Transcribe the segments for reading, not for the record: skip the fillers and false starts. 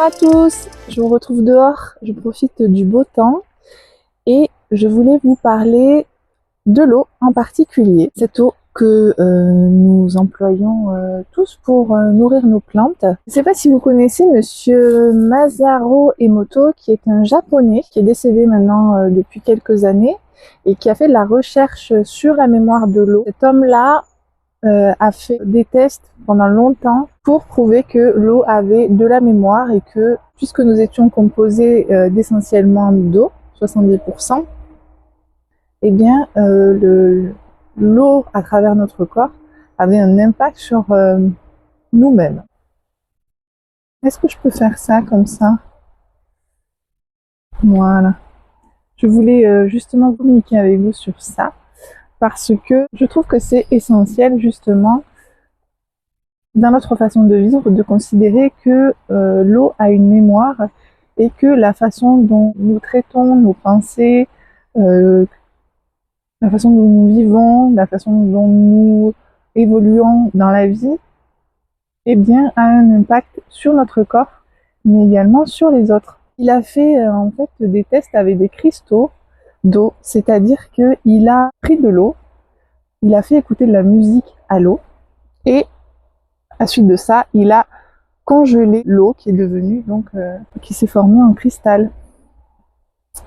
Bonjour à tous, je vous retrouve dehors, je profite du beau temps et je voulais vous parler de l'eau en particulier. Cette eau que nous employons tous pour nourrir nos plantes. Je ne sais pas si vous connaissez Monsieur Masaru Emoto, qui est un japonais, qui est décédé maintenant depuis quelques années et qui a fait de la recherche sur la mémoire de l'eau. Cet homme-là a fait des tests pendant longtemps pour prouver que l'eau avait de la mémoire et que, puisque nous étions composés d'essentiellement d'eau, 70%, eh bien l'eau à travers notre corps avait un impact sur nous-mêmes. Est-ce que je peux faire ça comme ça? Voilà. Je voulais justement communiquer avec vous sur ça parce que je trouve que c'est essentiel justement dans notre façon de vivre, de considérer que l'eau a une mémoire et que la façon dont nous traitons nos pensées, la façon dont nous vivons, la façon dont nous évoluons dans la vie, eh bien, a un impact sur notre corps, mais également sur les autres. Il a fait en fait des tests avec des cristaux d'eau, c'est-à-dire qu'il a pris de l'eau, il a fait écouter de la musique à l'eau, et à la suite de ça, il a congelé l'eau qui est devenue, qui s'est formée en cristal.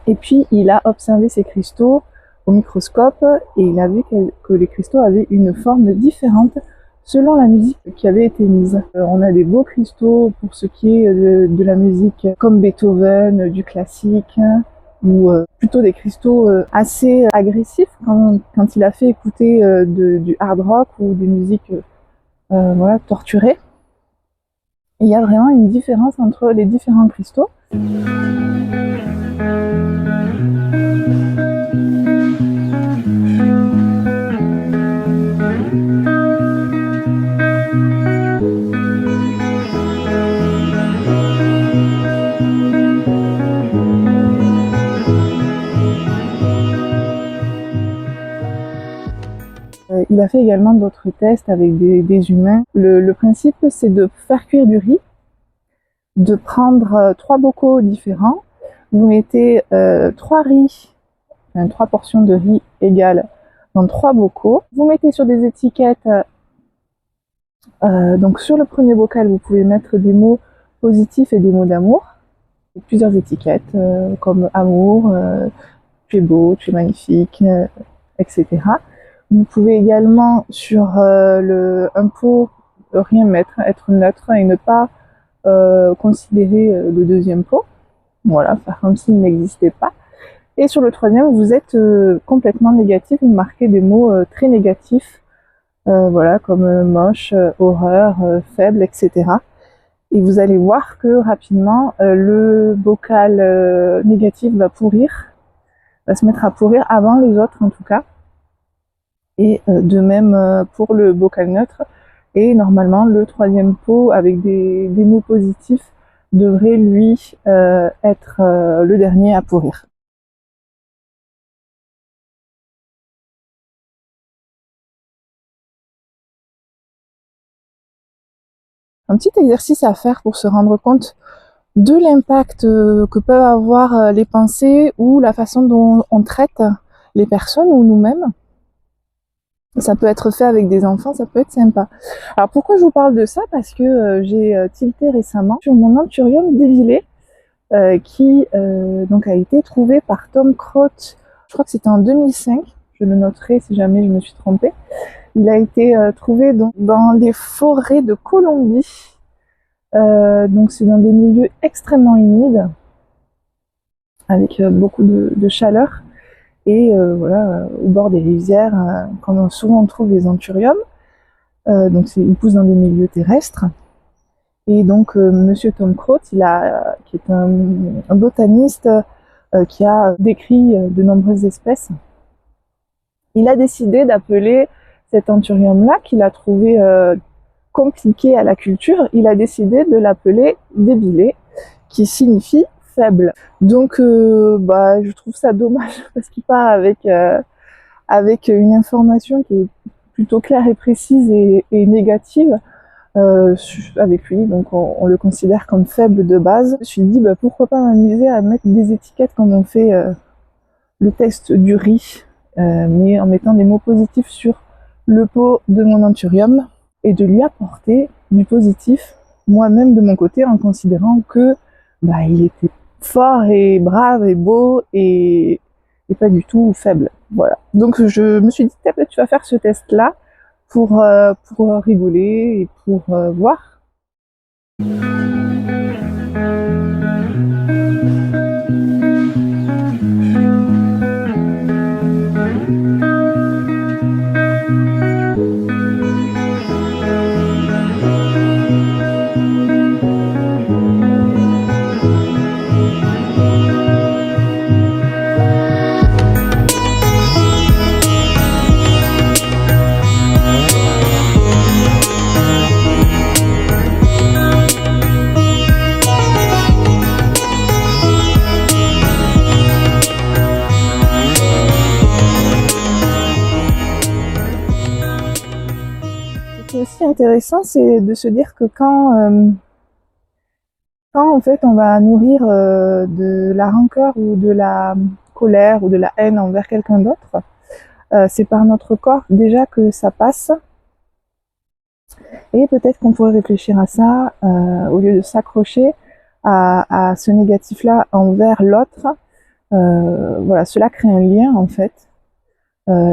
Et puis, il a observé ces cristaux au microscope et il a vu que les cristaux avaient une forme différente selon la musique qui avait été mise. On a des beaux cristaux pour ce qui est de la musique comme Beethoven, du classique, ou plutôt des cristaux assez agressifs quand il a fait écouter du hard rock ou des musiques voilà, torturées. Et il y a vraiment une différence entre les différents cristaux. Il a fait également d'autres tests avec des humains. Le principe, c'est de faire cuire du riz, de prendre 3 bocaux différents. Vous mettez 3 portions de riz égales dans 3 bocaux. Vous mettez sur des étiquettes, donc sur le premier bocal, vous pouvez mettre des mots positifs et des mots d'amour. Plusieurs étiquettes comme amour, tu es beau, tu es magnifique, etc. Vous pouvez également sur un pot rien mettre, être neutre et ne pas considérer le deuxième pot. Voilà, faire comme s'il n'existait pas. Et sur le troisième, vous êtes complètement négatif, vous marquez des mots très négatifs, voilà, comme moche, horreur, faible, etc. Et vous allez voir que rapidement, le bocal négatif va se mettre à pourrir avant les autres en tout cas. Et de même pour le bocal neutre. Et normalement, le troisième pot avec des mots positifs devrait lui être le dernier à pourrir. Un petit exercice à faire pour se rendre compte de l'impact que peuvent avoir les pensées ou la façon dont on traite les personnes ou nous-mêmes. Ça peut être fait avec des enfants, ça peut être sympa. Alors pourquoi je vous parle de ça? Parce que j'ai tilté récemment sur mon Anthurium débilé qui donc a été trouvé par Tom Croth, je crois que c'était en 2005, je le noterai si jamais je me suis trompée. Il a été trouvé dans les forêts de Colombie, donc c'est dans des milieux extrêmement humides, avec beaucoup de chaleur. Et voilà, au bord des rivières, comme souvent on trouve les anthuriums, donc ils poussent dans des milieux terrestres. Et donc Monsieur Tom Croth, qui est un botaniste qui a décrit de nombreuses espèces, il a décidé d'appeler cet anthurium-là, qu'il a trouvé compliqué à la culture, il a décidé de l'appeler débilé, qui signifie faible. Donc je trouve ça dommage parce qu'il part avec une information qui est plutôt claire et précise et négative, avec lui, donc on le considère comme faible de base. Je me suis dit pourquoi pas m'amuser à mettre des étiquettes comme on fait le test du riz, mais en mettant des mots positifs sur le pot de mon anthurium et de lui apporter du positif moi-même de mon côté en considérant que il était fort et brave et beau et pas du tout faible. Voilà. Donc je me suis dit peut-être tu vas faire ce test-là pour rigoler et pour voir. Ce qui est aussi intéressant, c'est de se dire que quand en fait on va nourrir de la rancœur ou de la colère ou de la haine envers quelqu'un d'autre, c'est par notre corps déjà que ça passe. Et peut-être qu'on pourrait réfléchir à ça, au lieu de s'accrocher à ce négatif-là envers l'autre. Voilà, cela crée un lien en fait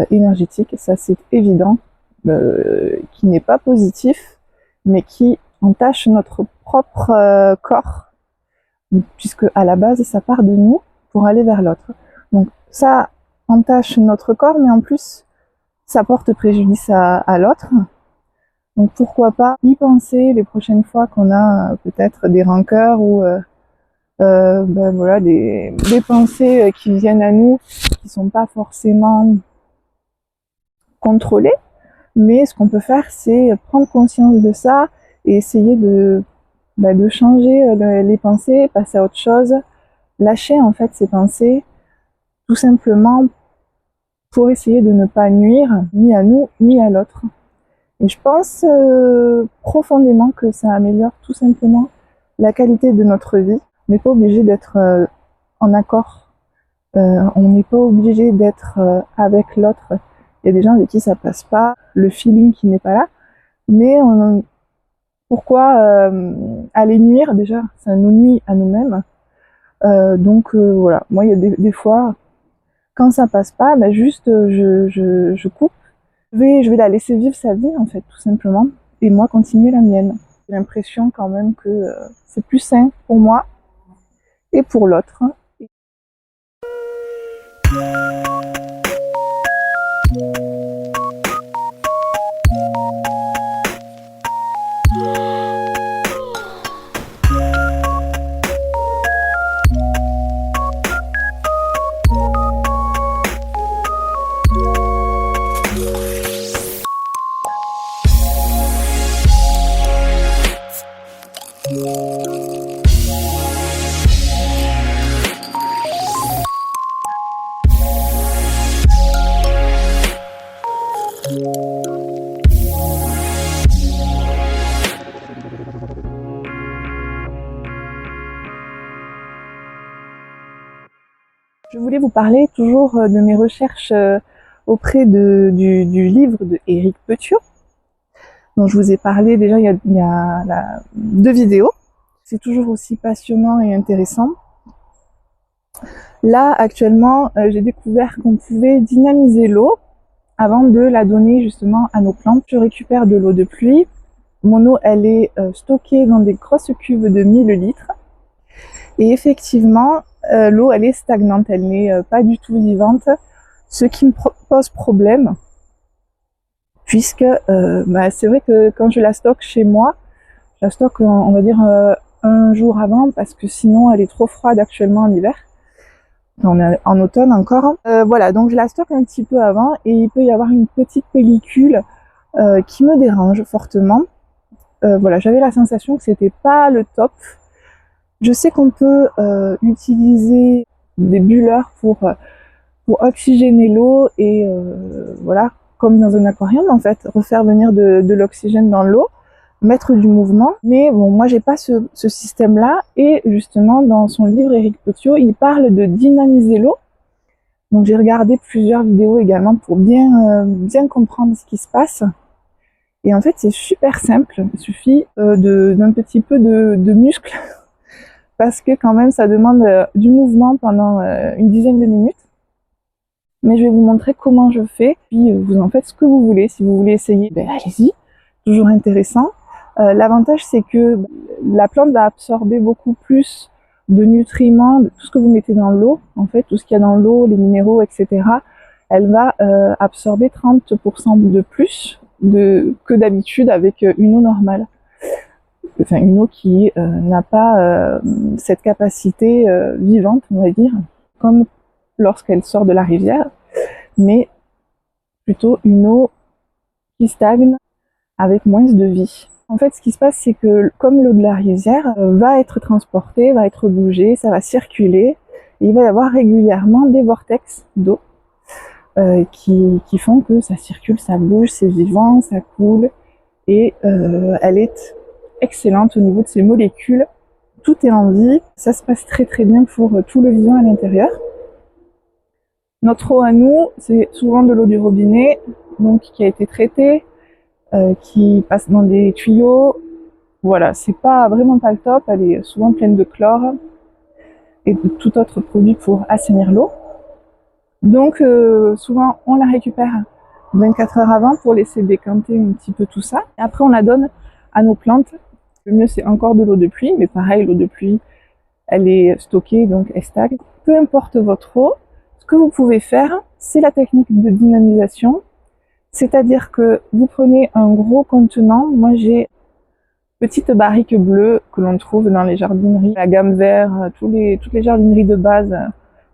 énergétique, ça c'est évident, qui n'est pas positif, mais qui entache notre propre corps, puisque à la base ça part de nous pour aller vers l'autre. Donc ça entache notre corps, mais en plus ça porte préjudice à l'autre. Donc pourquoi pas y penser les prochaines fois qu'on a peut-être des rancœurs ou voilà, des pensées qui viennent à nous, qui sont pas forcément contrôlées, mais ce qu'on peut faire, c'est prendre conscience de ça et essayer de changer les pensées, passer à autre chose, lâcher en fait ces pensées, tout simplement pour essayer de ne pas nuire ni à nous ni à l'autre. Et je pense profondément que ça améliore tout simplement la qualité de notre vie. On n'est pas obligé d'être en accord, on n'est pas obligé d'être avec l'autre. Il y a des gens avec qui ça passe pas, le feeling qui n'est pas là, mais pourquoi aller nuire déjà, ça nous nuit à nous-mêmes. Donc voilà, moi il y a des fois, quand ça passe pas, juste je coupe. Je vais la laisser vivre sa vie, en fait, tout simplement, et moi continuer la mienne. J'ai l'impression quand même que c'est plus sain pour moi et pour l'autre. Je voulais vous parler toujours de mes recherches auprès du livre de Éric Petiot, dont je vous ai parlé déjà il y a 2 vidéos. C'est toujours aussi passionnant et intéressant. Là, actuellement, j'ai découvert qu'on pouvait dynamiser l'eau avant de la donner justement à nos plantes. Je récupère de l'eau de pluie. Mon eau, elle est stockée dans des grosses cuves de 1000 litres. Et effectivement, l'eau, elle est stagnante, elle n'est pas du tout vivante, ce qui me pose problème, puisque c'est vrai que quand je la stocke chez moi, je la stocke, on va dire, un jour avant, parce que sinon elle est trop froide actuellement en hiver. On est en automne encore. Voilà, donc je la stocke un petit peu avant, et il peut y avoir une petite pellicule qui me dérange fortement. Voilà, j'avais la sensation que c'était pas le top. Je sais qu'on peut utiliser des bulleurs pour oxygéner l'eau et voilà, comme dans un aquarium en fait, refaire venir de l'oxygène dans l'eau. mettre du mouvement. Mais bon, moi j'ai pas ce système-là. Et justement, dans son livre, Éric Petiot, il parle de dynamiser l'eau. Donc j'ai regardé plusieurs vidéos également pour bien comprendre ce qui se passe. Et en fait, c'est super simple. Il suffit d'un petit peu de muscle parce que quand même, ça demande du mouvement pendant une dizaine de minutes. Mais je vais vous montrer comment je fais. Puis vous en faites ce que vous voulez. Si vous voulez essayer, ben allez-y. Toujours intéressant. L'avantage, c'est que la plante va absorber beaucoup plus de nutriments, de tout ce que vous mettez dans l'eau. En fait, tout ce qu'il y a dans l'eau, les minéraux, etc. Elle va absorber 30% de plus que d'habitude avec une eau normale. Enfin, une eau qui n'a pas cette capacité vivante, on va dire, comme lorsqu'elle sort de la rivière, mais plutôt une eau qui stagne avec moins de vie. En fait, ce qui se passe, c'est que comme l'eau de la rivière va être transportée, va être bougée, ça va circuler, et il va y avoir régulièrement des vortex d'eau qui font que ça circule, ça bouge, c'est vivant, ça coule, et elle est excellente au niveau de ses molécules. Tout est en vie, ça se passe très très bien pour tout le vivant à l'intérieur. Notre eau à nous, c'est souvent de l'eau du robinet, donc qui a été traitée, qui passe dans des tuyaux. Voilà, c'est pas vraiment pas le top, elle est souvent pleine de chlore et de tout autre produit pour assainir l'eau. Donc souvent on la récupère 24 heures avant pour laisser décanter un petit peu tout ça. Et après on la donne à nos plantes. Le mieux c'est encore de l'eau de pluie, mais pareil, l'eau de pluie, elle est stockée, donc elle stagne. Peu importe votre eau, ce que vous pouvez faire, c'est la technique de dynamisation. C'est-à-dire que vous prenez un gros contenant. Moi j'ai une petite barrique bleue que l'on trouve dans les jardineries, la gamme vert, toutes les jardineries de base,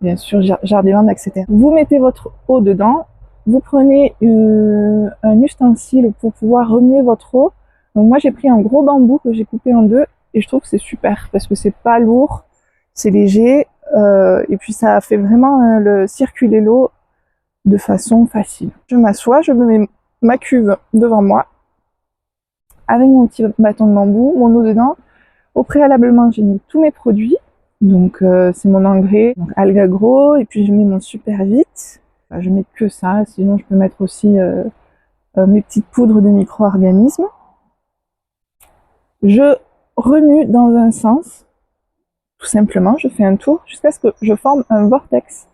bien sûr, Jardiland, etc. Vous mettez votre eau dedans, vous prenez un ustensile pour pouvoir remuer votre eau. Donc moi j'ai pris un gros bambou que j'ai coupé en deux et je trouve que c'est super parce que c'est pas lourd, c'est léger et puis ça fait vraiment circuler l'eau de façon facile. Je m'assois, je me mets ma cuve devant moi avec mon petit bâton de bambou, mon eau dedans. Au préalablement, j'ai mis tous mes produits. Donc c'est mon engrais, donc Algagro, et puis je mets mon super vite. Enfin, je mets que ça, sinon je peux mettre aussi mes petites poudres de micro-organismes. Je remue dans un sens, tout simplement, je fais un tour jusqu'à ce que je forme un vortex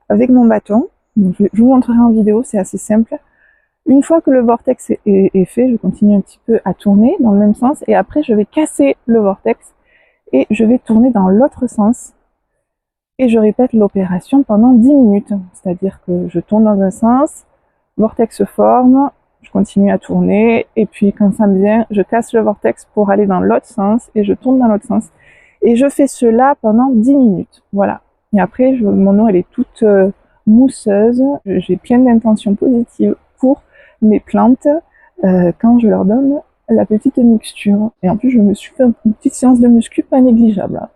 avec mon bâton. Donc, je vous montrerai en vidéo, c'est assez simple. Une fois que le vortex est fait, je continue un petit peu à tourner dans le même sens et après je vais casser le vortex et je vais tourner dans l'autre sens et je répète l'opération pendant 10 minutes. C'est-à-dire que je tourne dans un sens, vortex se forme, je continue à tourner et puis quand ça me vient, je casse le vortex pour aller dans l'autre sens et je tourne dans l'autre sens. Et je fais cela pendant 10 minutes. Voilà. Et après, mon eau elle est toute mousseuse. J'ai plein d'intentions positives pour mes plantes quand je leur donne la petite mixture. Et en plus, je me suis fait une petite séance de muscu pas négligeable.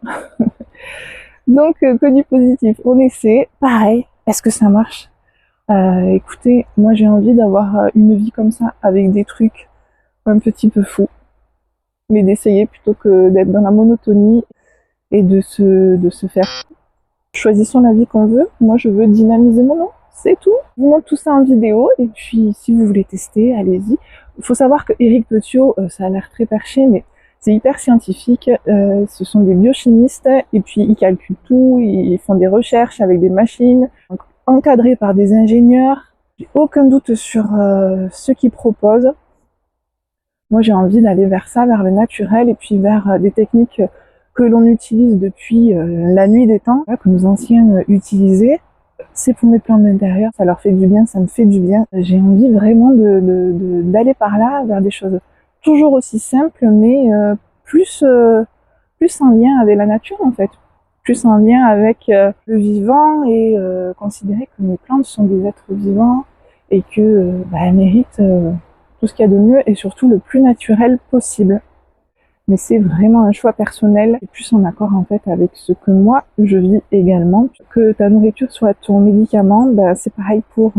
Donc, que du positif. On essaie. Pareil. Est-ce que ça marche? Écoutez, moi j'ai envie d'avoir une vie comme ça, avec des trucs un petit peu fous. Mais d'essayer plutôt que d'être dans la monotonie et de se faire. Choisissons la vie qu'on veut. Moi, je veux dynamiser mon eau. C'est tout. Je vous montre tout ça en vidéo. Et puis, si vous voulez tester, allez-y. Il faut savoir que Éric Petiot, ça a l'air très perché, mais c'est hyper scientifique. Ce sont des biochimistes. Et puis, ils calculent tout. Ils font des recherches avec des machines. Donc, encadrés par des ingénieurs. J'ai aucun doute sur ce qu'ils proposent. Moi, j'ai envie d'aller vers ça, vers le naturel. Et puis, vers des techniques que l'on utilise depuis la nuit des temps, que nos anciens utilisaient. C'est pour mes plantes d'intérieur, ça leur fait du bien, ça me fait du bien. J'ai envie vraiment d'aller par là, vers des choses toujours aussi simples, mais plus en lien avec la nature en fait. Plus en lien avec le vivant et considérer que mes plantes sont des êtres vivants et que elles méritent tout ce qu'il y a de mieux et surtout le plus naturel possible. Mais c'est vraiment un choix personnel et plus en accord en fait avec ce que moi je vis également. Que ta nourriture soit ton médicament, c'est pareil pour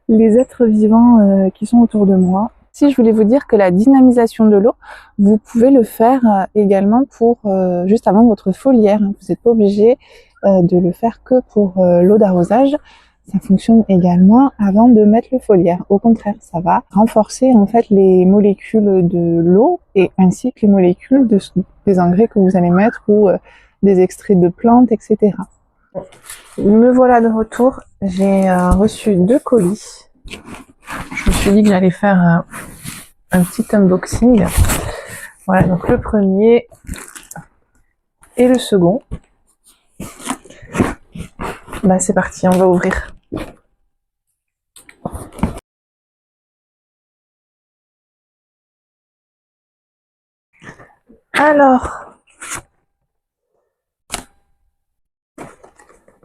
les êtres vivants qui sont autour de moi. Si je voulais vous dire que la dynamisation de l'eau, vous pouvez le faire également pour juste avant votre foliaire. Vous n'êtes pas obligé de le faire que pour l'eau d'arrosage. Ça fonctionne également avant de mettre le foliaire. Au contraire, ça va renforcer en fait les molécules de l'eau et ainsi que les molécules des engrais que vous allez mettre ou des extraits de plantes, etc. Me voilà de retour. J'ai reçu 2 colis. Je me suis dit que j'allais faire un petit unboxing. Voilà, donc le premier et le second. Bah c'est parti, on va ouvrir. Alors,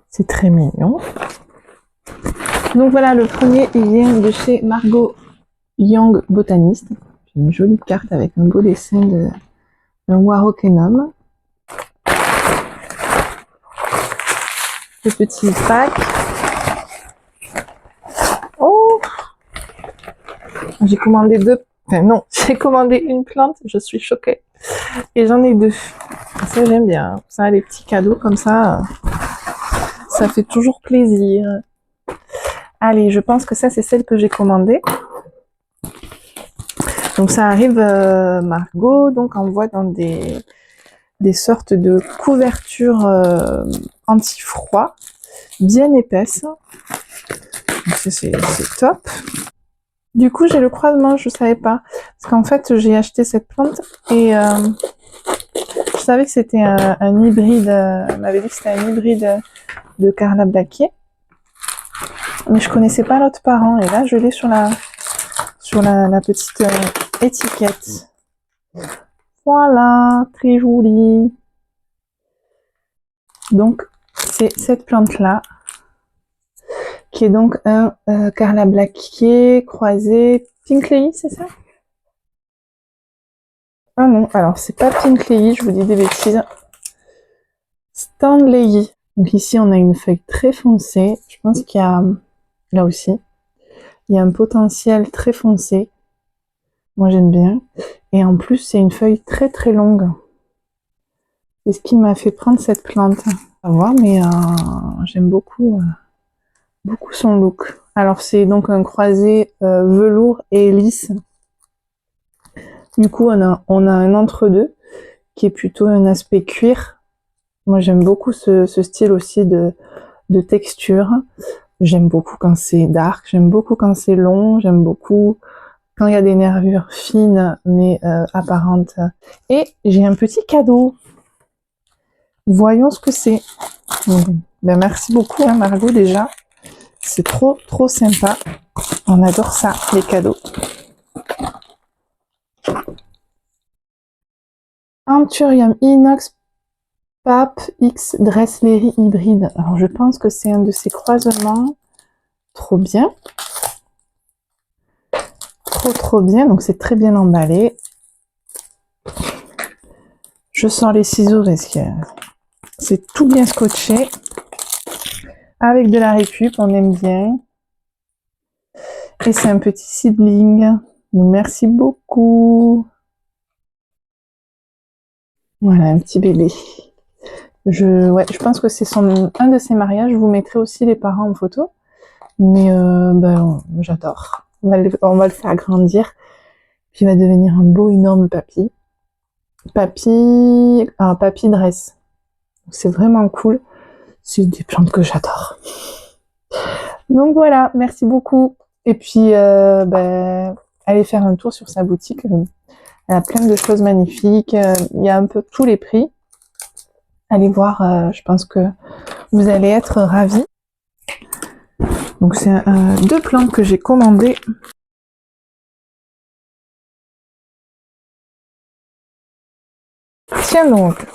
c'est très mignon. Donc voilà, le premier, il vient de chez Margot Young Botaniste. Une jolie carte avec un beau dessin d'un Warochenum. Le petit pack. Oh! J'ai commandé 2. Enfin non, j'ai commandé une plante, je suis choquée. Et j'en ai 2. Ça j'aime bien. Ça, les petits cadeaux comme ça fait toujours plaisir. Allez, je pense que ça c'est celle que j'ai commandée. Donc ça arrive Margot, donc envoie dans des sortes de couvertures anti-froid, bien épaisses. Donc c'est top. Du coup, j'ai le croisement, je savais pas. Parce qu'en fait, j'ai acheté cette plante et je savais que c'était un hybride. Elle m'avait dit que c'était un hybride de Carla Blackier. Mais je connaissais pas l'autre parent. Et là, je l'ai sur la petite étiquette. Voilà, très jolie. Donc, c'est cette plante-là. Qui est donc un Carla Blackier croisé Pink Lily, c'est ça? Ah non, alors c'est pas Pink Lily, je vous dis des bêtises. Stanley. Donc ici on a une feuille très foncée. Je pense qu'il y a, là aussi, il y a un potentiel très foncé. Moi j'aime bien. Et en plus c'est une feuille très très longue. C'est ce qui m'a fait prendre cette plante. À voir, mais j'aime beaucoup son look. Alors c'est donc un croisé velours et lisse. Du coup on a un entre-deux qui est plutôt un aspect cuir. Moi j'aime beaucoup ce style aussi de texture. J'aime beaucoup quand c'est dark, j'aime beaucoup quand c'est long, j'aime beaucoup quand il y a des nervures fines mais apparentes. Et j'ai un petit cadeau. Voyons ce que c'est. Ben, merci beaucoup hein, Margot déjà. C'est trop trop sympa. On adore ça, les cadeaux. Anthurium inox Pape X Dressleri hybride. Alors je pense que c'est un de ces croisements. Trop bien. Trop bien. Donc c'est très bien emballé. Je sors les ciseaux parce que c'est tout bien scotché. Avec de la récup, on aime bien. Et c'est un petit seedling. Merci beaucoup. Voilà, un petit bébé. Je pense que c'est un de ses mariages. Je vous mettrai aussi les parents en photo. Mais ben, j'adore. On va le faire grandir. Puis il va devenir un beau, énorme papy. Un papy dress. C'est vraiment cool. C'est des plantes que j'adore. Donc voilà, merci beaucoup. Et puis, ben, allez faire un tour sur sa boutique. Elle a plein de choses magnifiques. Il y a un peu tous les prix. Allez voir, je pense que vous allez être ravis. Donc c'est 2 plantes que j'ai commandées. Tiens donc.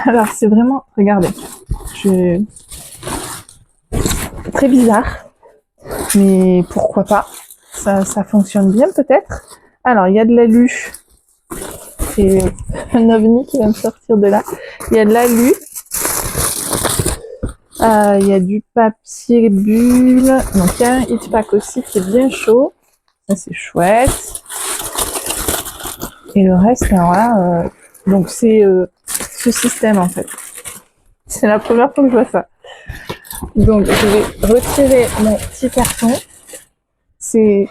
Alors c'est vraiment, regardez, très bizarre, mais pourquoi pas. Ça fonctionne bien peut-être. Alors il y a de l'alu. C'est un ovni qui va me sortir de là. Il y a de l'alu. Il y a du papier bulle. Donc il y a un heat pack aussi qui est bien chaud. Ça, c'est chouette. Et le reste, alors là, donc c'est ce système en fait. C'est la première fois que je vois ça. Donc je vais retirer mon petit carton. C'est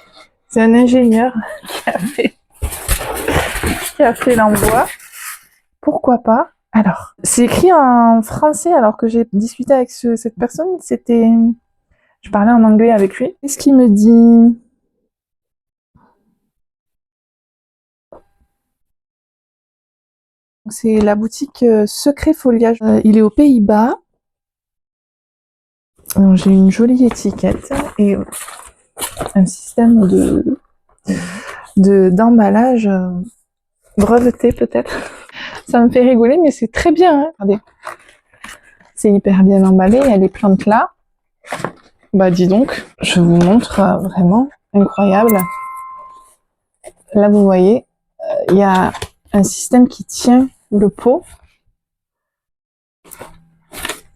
un ingénieur qui a fait l'envoi. Pourquoi pas? Alors, c'est écrit en français alors que j'ai discuté avec cette personne. Je parlais en anglais avec lui. Qu'est-ce qu'il me dit? C'est la boutique Secret Foliage. Il est aux Pays-Bas. J'ai une jolie étiquette et un système d'emballage breveté peut-être. Ça me fait rigoler, mais c'est très bien. Hein. Regardez, c'est hyper bien emballé. Il y a les plantes là. Bah dis donc, je vous montre vraiment incroyable. Là vous voyez, il y a un système qui tient le pot.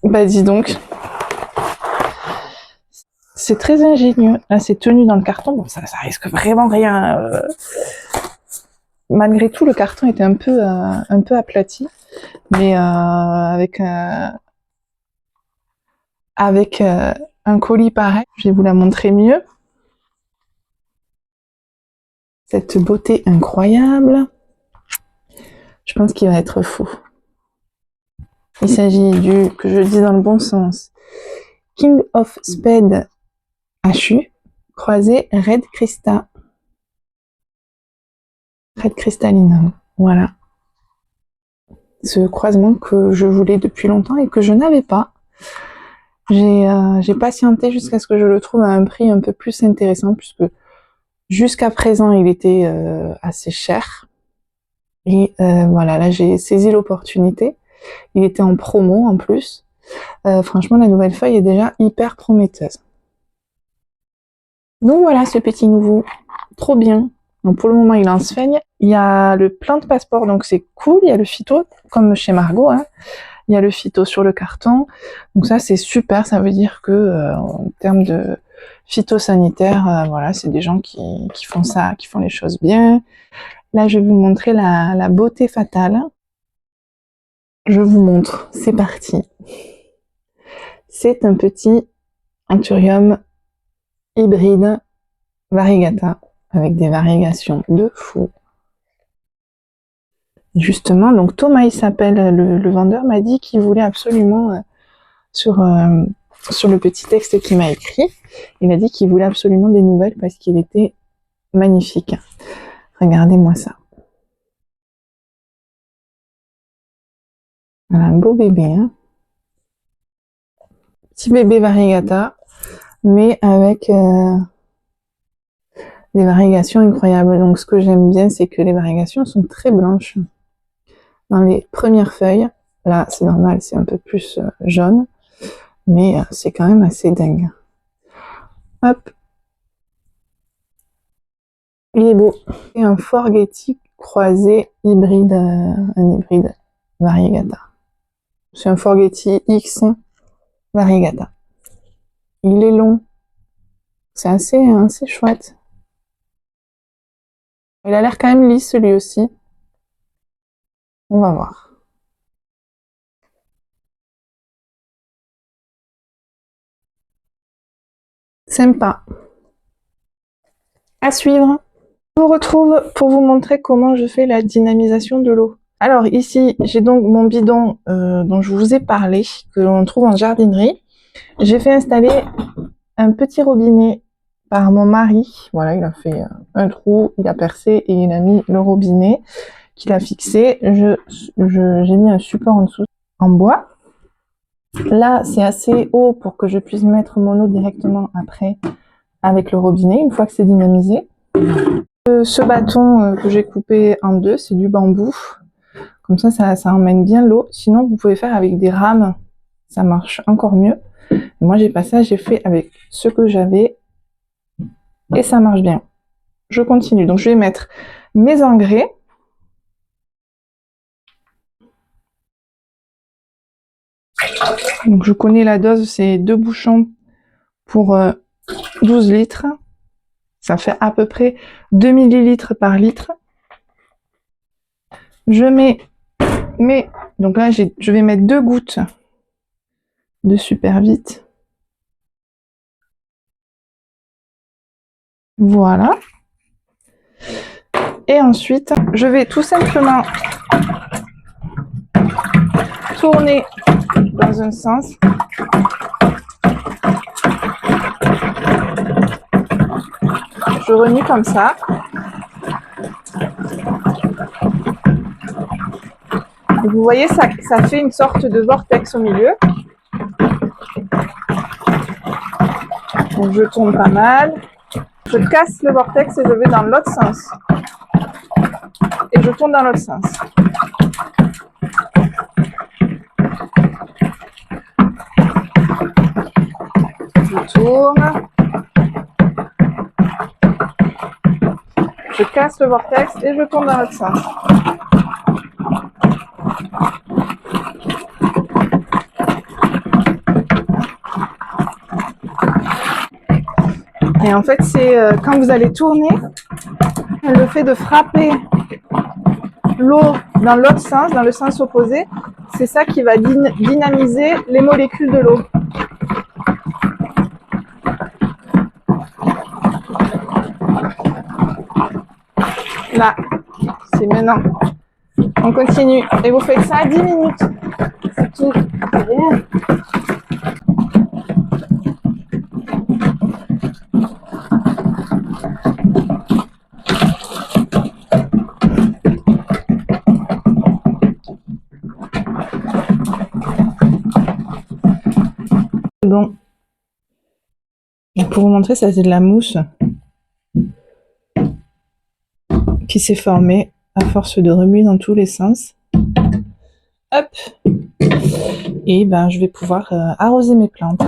Bah dis donc, c'est très ingénieux. Là c'est tenu dans le carton. Bon ça risque vraiment rien. Malgré tout, le carton était un peu aplati, mais avec un colis pareil, je vais vous la montrer mieux. Cette beauté incroyable. Je pense qu'il va être fou. Il s'agit du, que je dis dans le bon sens, King of Spades HU, croisé Red Crystal. Red Crystallinum. Voilà. Ce croisement que je voulais depuis longtemps et que je n'avais pas. J'ai patienté jusqu'à ce que je le trouve à un prix un peu plus intéressant, puisque jusqu'à présent, il était assez cher. Et voilà, là, j'ai saisi l'opportunité. Il était en promo en plus. Franchement, la nouvelle feuille est déjà hyper prometteuse. Donc voilà, ce petit nouveau. Trop bien. Donc pour le moment, il enseigne. Il y a le plein de passeport, donc c'est cool. Il y a le phyto, comme chez Margot. Hein. Il y a le phyto sur le carton. Donc ça, c'est super. Ça veut dire que en termes de phytosanitaire, voilà, c'est des gens qui font ça, qui font les choses bien. Là, je vais vous montrer la beauté fatale. Je vous montre. C'est parti. C'est un petit anthurium hybride variegata avec des variégations de fou. Justement, donc Thomas, il s'appelle, le vendeur m'a dit qu'il voulait absolument, sur le petit texte qu'il m'a écrit, il a dit qu'il voulait absolument des nouvelles parce qu'il était magnifique. Regardez-moi ça. Voilà, un beau bébé, hein. Petit bébé variegata, mais avec des variégations incroyables. Donc ce que j'aime bien, c'est que les variégations sont très blanches. Dans les premières feuilles, là c'est normal, c'est un peu plus jaune, mais c'est quand même assez dingue. Hop. Il est beau. C'est un Forgetti croisé hybride, un hybride variegata. C'est un Forgetti X variegata. Il est long. C'est assez chouette. Il a l'air quand même lisse lui aussi. On va voir. Sympa. À suivre. Je vous retrouve pour vous montrer comment je fais la dynamisation de l'eau. Alors ici, j'ai donc mon bidon dont je vous ai parlé, que l'on trouve en jardinerie. J'ai fait installer un petit robinet par mon mari. Voilà, il a fait un trou, il a percé et il a mis le robinet qu'il a fixé. J'ai mis un support en dessous en bois. Là, c'est assez haut pour que je puisse mettre mon eau directement après avec le robinet, une fois que c'est dynamisé. Ce bâton que j'ai coupé en deux, c'est du bambou. Comme ça emmène bien l'eau. Sinon, vous pouvez faire avec des rames. Ça marche encore mieux. Moi, j'ai pas ça, j'ai fait avec ce que j'avais. Et ça marche bien. Je continue. Donc, je vais mettre mes engrais. Donc, je connais la dose, c'est 2 bouchons pour 12 litres. Ça fait à peu près 2 millilitres par litre. Je mets donc là, je vais mettre 2 gouttes de super vite. Voilà. Et ensuite, je vais tout simplement tourner dans un sens. Je remue comme ça. Et vous voyez, ça fait une sorte de vortex au milieu. Donc je tourne pas mal. Je casse le vortex et je vais dans l'autre sens. Et je tourne dans l'autre sens. Je tourne. Je casse le vortex et je tourne dans l'autre sens. Et en fait, c'est quand vous allez tourner, le fait de frapper l'eau dans l'autre sens, dans le sens opposé, c'est ça qui va dynamiser les molécules de l'eau. Là, c'est maintenant. On continue. Et vous faites ça 10 minutes. C'est tout. C'est rien. Bon. Et pour vous montrer, ça c'est de la mousse qui s'est formée à force de remuer dans tous les sens. Hop. Et ben, je vais pouvoir arroser mes plantes.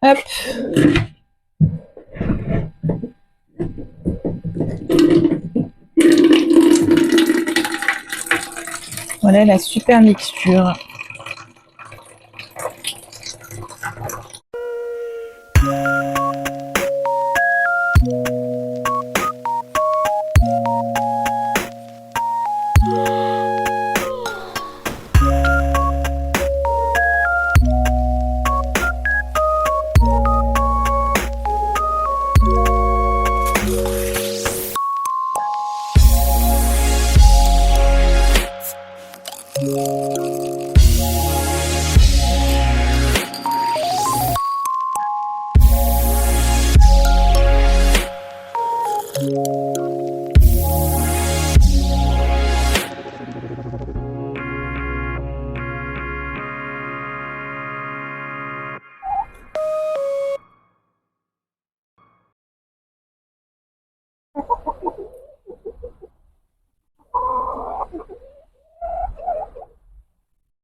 Hop. Voilà la super mixture.